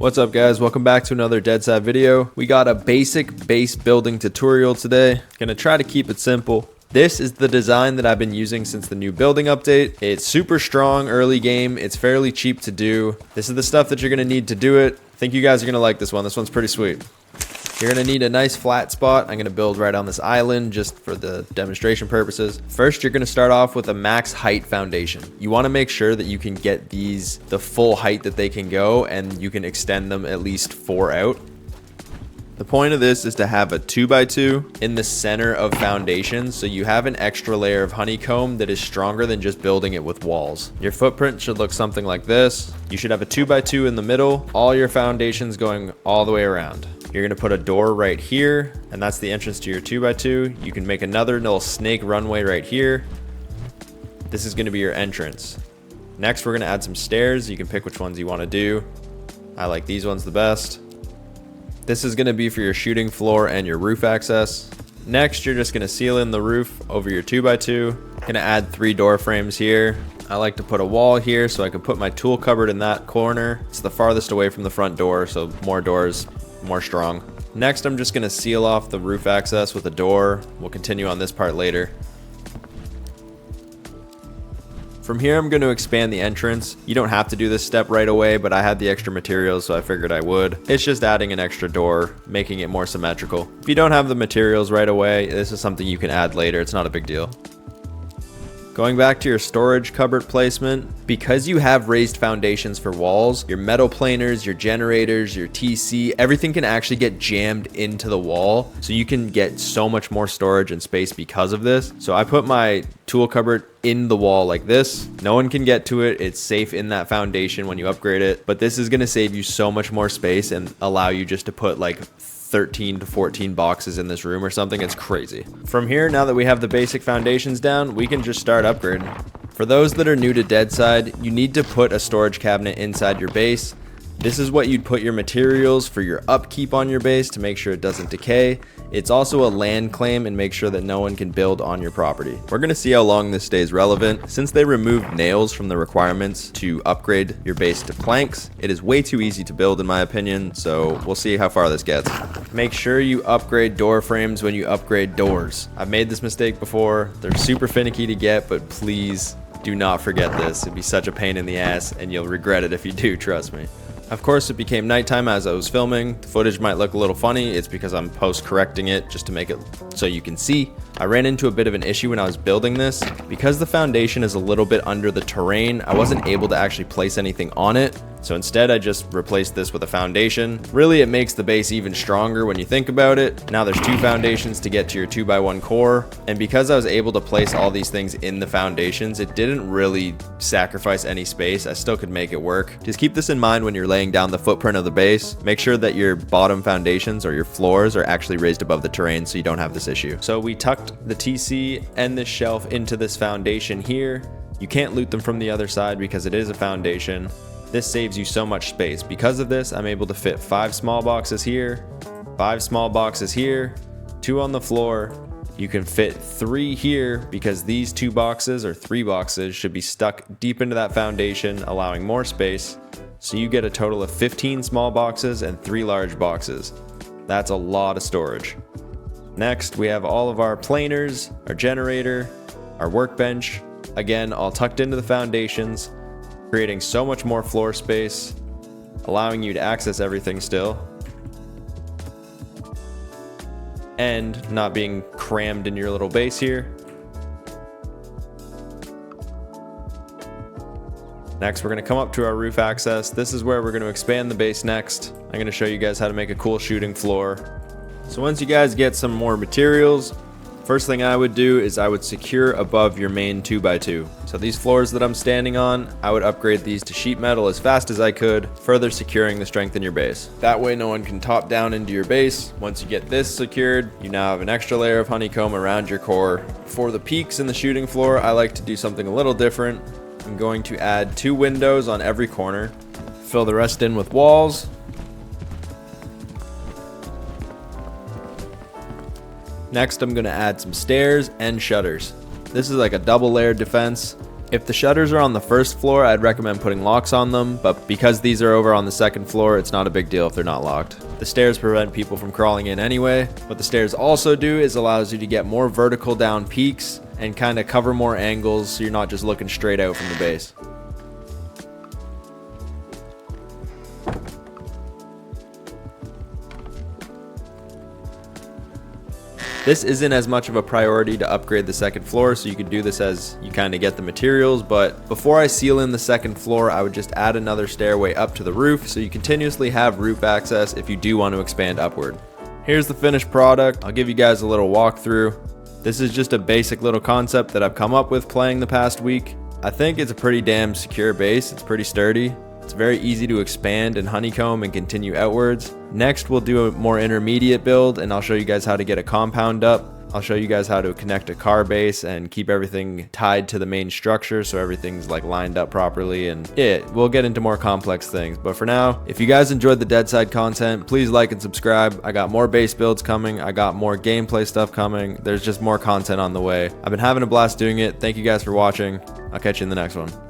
What's up guys, welcome back to another Deadside video. We got a basic base building tutorial today. Gonna try to keep it simple. This is the design that I've been using since the new building update. It's super strong early game. It's fairly cheap to do. This is the stuff that you're gonna need to do it. I think you guys are gonna like this one. This one's pretty sweet. You're gonna need a nice flat spot. I'm gonna build right on this island just for the demonstration purposes. First, you're gonna start off with a max height foundation. You wanna make sure that you can get these the full height that they can go, and you can extend them at least 4 out. The point of this is to have a 2x2 in the center of foundation, so you have an extra layer of honeycomb that is stronger than just building it with walls. Your footprint should look something like this. You should have a 2x2 in the middle, all your foundations going all the way around. You're gonna put a door right here, and that's the entrance to your 2x2. You can make another little snake runway right here. This is gonna be your entrance. Next, we're gonna add some stairs. You can pick which ones you wanna do. I like these ones the best. This is gonna be for your shooting floor and your roof access. Next, you're just gonna seal in the roof over your 2x2. Gonna add 3 door frames here. I like to put a wall here so I can put my tool cupboard in that corner. It's the farthest away from the front door, so more doors, more strong. Next, I'm just gonna seal off the roof access with a door. We'll continue on this part later. From here, I'm going to expand the entrance. You don't have to do this step right away, but I had the extra materials, so I figured I would. It's just adding an extra door, making it more symmetrical. If you don't have the materials right away, this is something you can add later. It's not a big deal. Going back to your storage cupboard placement, because you have raised foundations for walls, your metal planers, your generators, your TC, everything can actually get jammed into the wall. So you can get so much more storage and space because of this. So I put my tool cupboard in the wall like this. No one can get to it. It's safe in that foundation when you upgrade it. But this is going to save you so much more space and allow you just to put like 13 to 14 boxes in this room or something. It's crazy. From here, now that we have the basic foundations down, we can just start upgrading. For those that are new to Deadside, you need to put a storage cabinet inside your base. This is what you'd put your materials for your upkeep on your base to make sure it doesn't decay. It's also a land claim and make sure that no one can build on your property. We're gonna see how long this stays relevant. Since they removed nails from the requirements to upgrade your base to planks, it is way too easy to build in my opinion, so we'll see how far this gets. Make sure you upgrade door frames when you upgrade doors. I've made this mistake before. They're super finicky to get, but please do not forget this. It'd be such a pain in the ass and you'll regret it if you do, trust me. Of course, it became nighttime as I was filming. The footage might look a little funny. It's because I'm post-correcting it just to make it so you can see. I ran into a bit of an issue when I was building this. Because the foundation is a little bit under the terrain, I wasn't able to actually place anything on it. So instead, I just replaced this with a foundation. Really, it makes the base even stronger when you think about it. Now there's 2 foundations to get to your 2x1 core. And because I was able to place all these things in the foundations, it didn't really sacrifice any space. I still could make it work. Just keep this in mind when you're laying down the footprint of the base. Make sure that your bottom foundations or your floors are actually raised above the terrain so you don't have this issue. So we tucked the TC and this shelf into this foundation here. You can't loot them from the other side because it is a foundation. This saves you so much space. Because of this, I'm able to fit 5 small boxes here, 5 small boxes here, 2 on the floor. You can fit 3 here because these 2 boxes or 3 boxes should be stuck deep into that foundation, allowing more space. So you get a total of 15 small boxes and 3 large boxes. That's a lot of storage. Next, we have all of our planers, our generator, our workbench, again, all tucked into the foundations, creating so much more floor space, allowing you to access everything still, and not being crammed in your little base here. Next, we're going to come up to our roof access. This is where we're going to expand the base next. I'm going to show you guys how to make a cool shooting floor. So once you guys get some more materials, first thing I would do is I would secure above your main 2x2. So these floors that I'm standing on, I would upgrade these to sheet metal as fast as I could, further securing the strength in your base. That way no one can top down into your base. Once you get this secured, you now have an extra layer of honeycomb around your core. For the peaks in the shooting floor, I like to do something a little different. I'm going to add 2 windows on every corner, fill the rest in with walls. Next, I'm going to add some stairs and shutters. This is like a double layered defense. If the shutters are on the first floor, I'd recommend putting locks on them, but because these are over on the second floor, it's not a big deal if they're not locked. The stairs prevent people from crawling in anyway. What the stairs also do is allows you to get more vertical down peaks and kind of cover more angles so you're not just looking straight out from the base. This isn't as much of a priority to upgrade the second floor, so you can do this as you kind of get the materials, but before I seal in the second floor, I would just add another stairway up to the roof so you continuously have roof access if you do want to expand upward. Here's the finished product. I'll give you guys a little walkthrough. This is just a basic little concept that I've come up with playing the past week. I think it's a pretty damn secure base. It's pretty sturdy. It's very easy to expand and honeycomb and continue outwards. Next, we'll do a more intermediate build, and I'll show you guys how to get a compound up. I'll show you guys how to connect a car base and keep everything tied to the main structure so everything's like lined up properly, and we'll get into more complex things. But for now, if you guys enjoyed the Deadside content, please like and subscribe. I got more base builds coming. I got more gameplay stuff coming. There's just more content on the way. I've been having a blast doing it. Thank you guys for watching. I'll catch you in the next one.